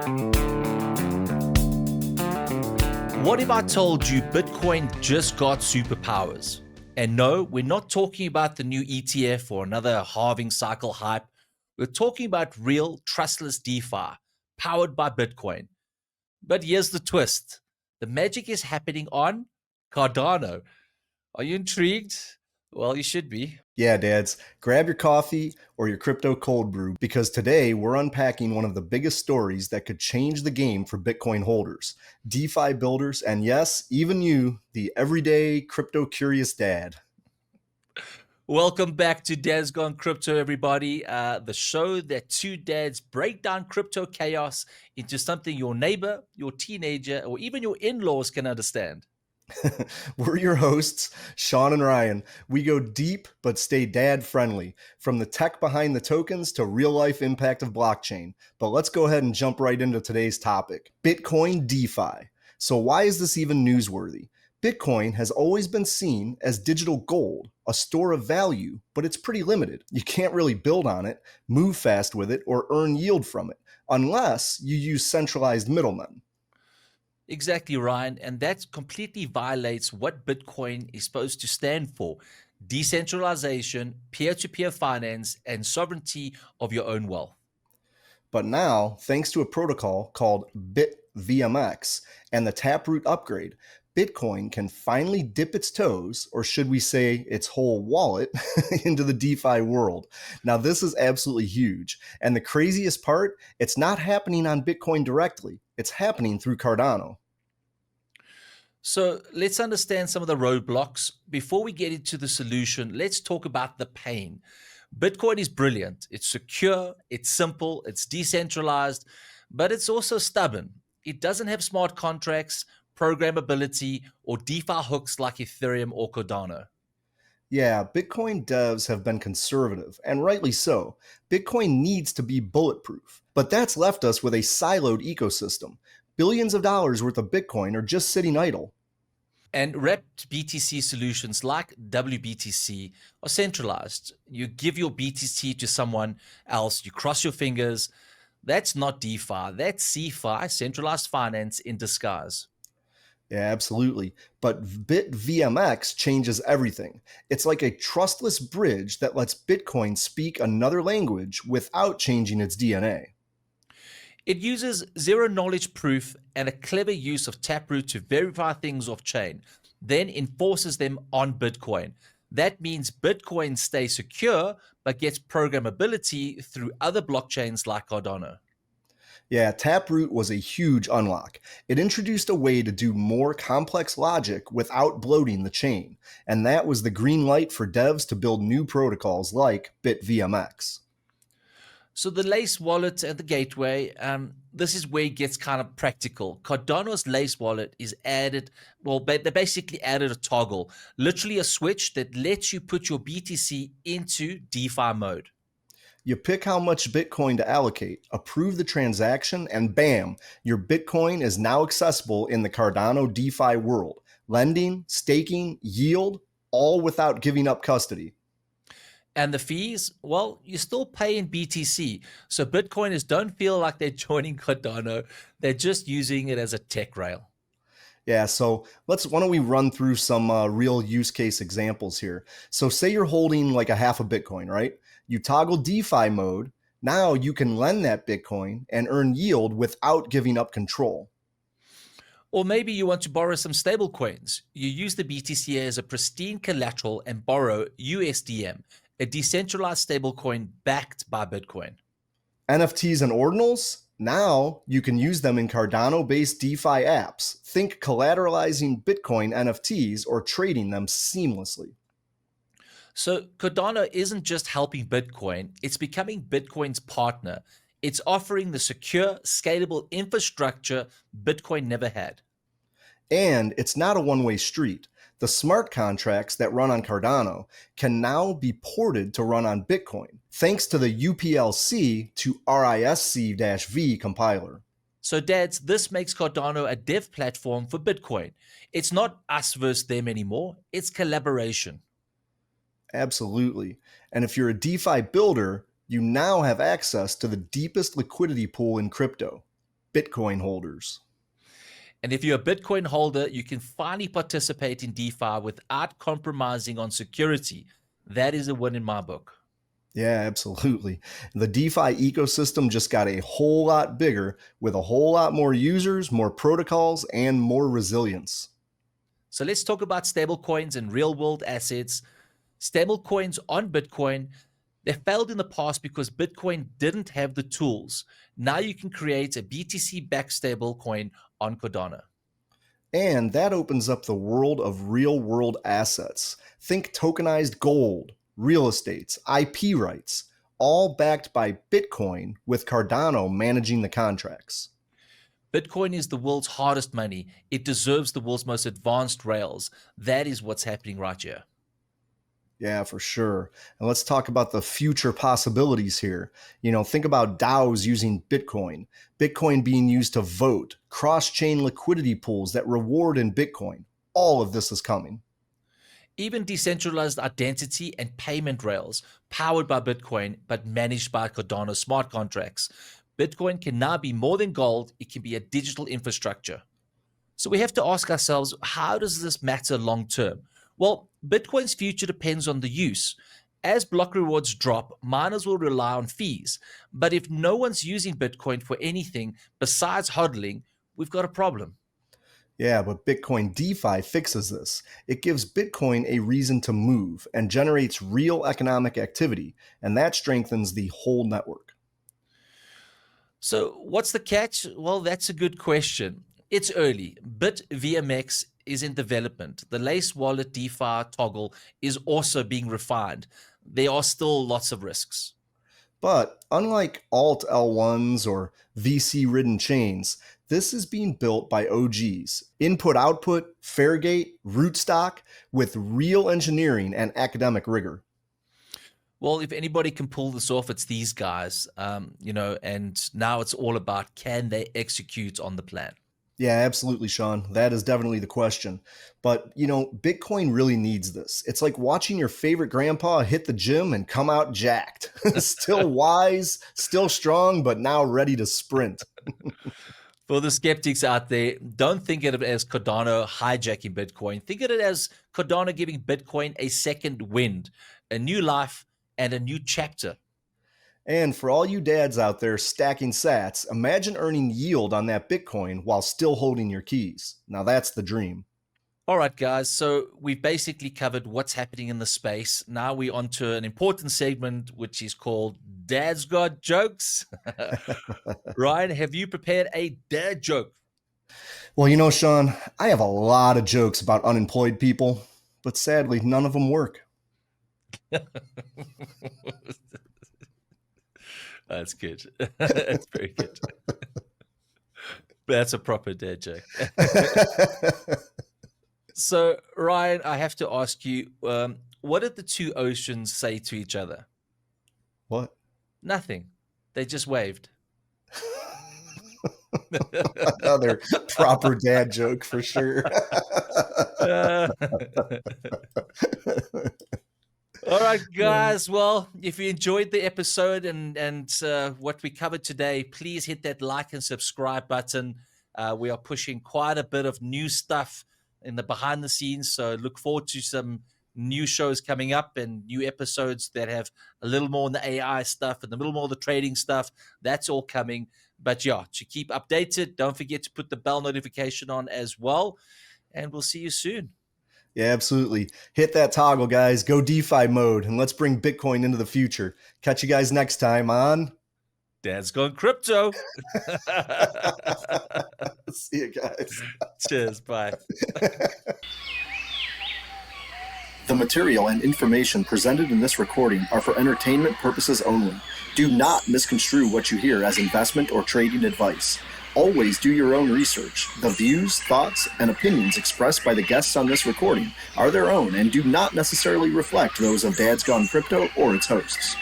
What if I told you Bitcoin just got superpowers? And no, we're not talking about the new ETF or another halving cycle hype. We're talking about real trustless DeFi powered by Bitcoin. But here's the twist. The magic is happening on Cardano. Are you intrigued? Well, you should be. Yeah, dads, grab your coffee or your crypto cold brew because today we're unpacking one of the biggest stories that could change the game for Bitcoin holders, DeFi builders, and yes, even you, the everyday crypto curious dad. Welcome back to Dad's Gone Crypto, everybody. The show that two dads break down crypto chaos into something your neighbor, your teenager, or even your in-laws can understand. We're your hosts, Sean and Ryan. We go deep but stay dad friendly, from the tech behind the tokens to real life impact of blockchain. But let's go ahead and jump right into today's topic, Bitcoin DeFi. So why is this even newsworthy? Bitcoin has always been seen as digital gold, a store of value, but it's pretty limited. You can't really build on it, move fast with it, or earn yield from it, unless you use centralized middlemen. Exactly, Ryan. And that completely violates what Bitcoin is supposed to stand for: decentralization, peer to peer finance, and sovereignty of your own wealth. But now, thanks to a protocol called BitVMX and the Taproot upgrade, Bitcoin can finally dip its toes, or should we say its whole wallet, into the DeFi world. Now, this is absolutely huge. And the craziest part, it's not happening on Bitcoin directly. It's happening through Cardano. So let's understand some of the roadblocks. Before we get into the solution, let's talk about the pain. Bitcoin is brilliant. It's secure, it's simple, it's decentralized, but it's also stubborn. It doesn't have smart contracts, programmability, or DeFi hooks like Ethereum or Cardano. Yeah, Bitcoin devs have been conservative, and rightly so. Bitcoin needs to be bulletproof. But that's left us with a siloed ecosystem. Billions of dollars worth of Bitcoin are just sitting idle. And wrapped BTC solutions like WBTC are centralized. You give your BTC to someone else, you cross your fingers. That's not DeFi, that's CeFi, centralized finance in disguise. Yeah, absolutely. But BitVMX changes everything. It's like a trustless bridge that lets Bitcoin speak another language without changing its DNA. It uses zero knowledge proof and a clever use of Taproot to verify things off chain, then enforces them on Bitcoin. That means Bitcoin stays secure but gets programmability through other blockchains like Cardano. Yeah, Taproot was a huge unlock. It introduced a way to do more complex logic without bloating the chain, and that was the green light for devs to build new protocols like BitVMX. So the Lace wallet and the gateway, this is where it gets kind of practical. Cardano's Lace wallet is added, well, they basically added a toggle, literally a switch that lets you put your BTC into DeFi mode. You pick how much Bitcoin to allocate, approve the transaction, and bam, your Bitcoin is now accessible in the Cardano DeFi world. Lending, staking, yield, all without giving up custody. And the fees, well, you still pay in BTC. So Bitcoiners don't feel like they're joining Cardano. They're just using it as a tech rail. Yeah, so why don't we run through some real use case examples here. So say you're holding like a half a Bitcoin, right? You toggle DeFi mode. Now you can lend that Bitcoin and earn yield without giving up control. Or maybe you want to borrow some stable coins. You use the BTC as a pristine collateral and borrow USDM, a decentralized stablecoin backed by Bitcoin. NFTs and ordinals? Now you can use them in Cardano-based DeFi apps. Think collateralizing Bitcoin NFTs or trading them seamlessly. So Cardano isn't just helping Bitcoin, it's becoming Bitcoin's partner. It's offering the secure, scalable infrastructure Bitcoin never had. And it's not a one-way street. The smart contracts that run on Cardano can now be ported to run on Bitcoin, thanks to the UPLC to RISC-V compiler. So, dads, this makes Cardano a dev platform for Bitcoin. It's not us versus them anymore, it's collaboration. Absolutely. And if you're a DeFi builder, you now have access to the deepest liquidity pool in crypto. Bitcoin holders. And if you're a Bitcoin holder, you can finally participate in DeFi without compromising on security. That is a win in my book. Yeah, absolutely. The DeFi ecosystem just got a whole lot bigger with a whole lot more users, more protocols, and more resilience. So let's talk about stablecoins and real-world assets. Stablecoins on Bitcoin, they failed in the past because Bitcoin didn't have the tools. Now you can create a BTC-backed stablecoin on Cardano. And that opens up the world of real-world assets. Think tokenized gold, real estates, IP rights, all backed by Bitcoin with Cardano managing the contracts. Bitcoin is the world's hardest money. It deserves the world's most advanced rails. That is what's happening right here. Yeah, for sure. And let's talk about the future possibilities here. Think about DAOs using Bitcoin, Bitcoin being used to vote, cross-chain liquidity pools that reward in Bitcoin. All of this is coming. Even decentralized identity and payment rails powered by Bitcoin but managed by Cardano smart contracts. Bitcoin can now be more than gold. It can be a digital infrastructure. So we have to ask ourselves, how does this matter long term? Well, Bitcoin's future depends on the use. As block rewards drop, miners will rely on fees. But if no one's using Bitcoin for anything besides HODLing, we've got a problem. Yeah, but Bitcoin DeFi fixes this. It gives Bitcoin a reason to move and generates real economic activity, and that strengthens the whole network. So what's the catch? Well, that's a good question. It's early. BitVMX is in development. The Lace Wallet DeFi toggle is also being refined. There are still lots of risks. But unlike alt L1s or VC-ridden chains, this is being built by OGs, input-output, Fairgate, rootstock, with real engineering and academic rigor. Well, if anybody can pull this off, it's these guys, and now it's all about, can they execute on the plan? Yeah, absolutely, Sean. That is definitely the question. But, Bitcoin really needs this. It's like watching your favorite grandpa hit the gym and come out jacked. Still wise, still strong, but now ready to sprint. For the skeptics out there, don't think of it as Cardano hijacking Bitcoin. Think of it as Cardano giving Bitcoin a second wind, a new life, and a new chapter. And for all you dads out there stacking sats, imagine earning yield on that Bitcoin while still holding your keys. Now that's the dream. All right, guys. So we've basically covered what's happening in the space. Now we're on to an important segment, which is called Dad's Got Jokes. Ryan, have you prepared a dad joke? Well, Sean, I have a lot of jokes about unemployed people, but sadly, none of them work. That's good. That's very good. That's a proper dad joke. So, Ryan, I have to ask you, what did the two oceans say to each other? What? Nothing. They just waved. Another proper dad joke for sure. All right, guys. Well, if you enjoyed the episode and what we covered today, please hit that like and subscribe button. We are pushing quite a bit of new stuff in the behind the scenes, so look forward to some new shows coming up and new episodes that have a little more on the AI stuff and a little more of the trading stuff. That's all coming. But yeah, to keep updated, don't forget to put the bell notification on as well, and we'll see you soon. Yeah, absolutely. Hit that toggle, guys. Go DeFi mode, and let's bring Bitcoin into the future. Catch you guys next time on Dad's Gone Crypto. See you guys. Cheers. Bye. The material and information presented in this recording are for entertainment purposes only. Do not misconstrue what you hear as investment or trading advice. Always do your own research. The views, thoughts, and opinions expressed by the guests on this recording are their own and do not necessarily reflect those of Dad's Gone Crypto or its hosts.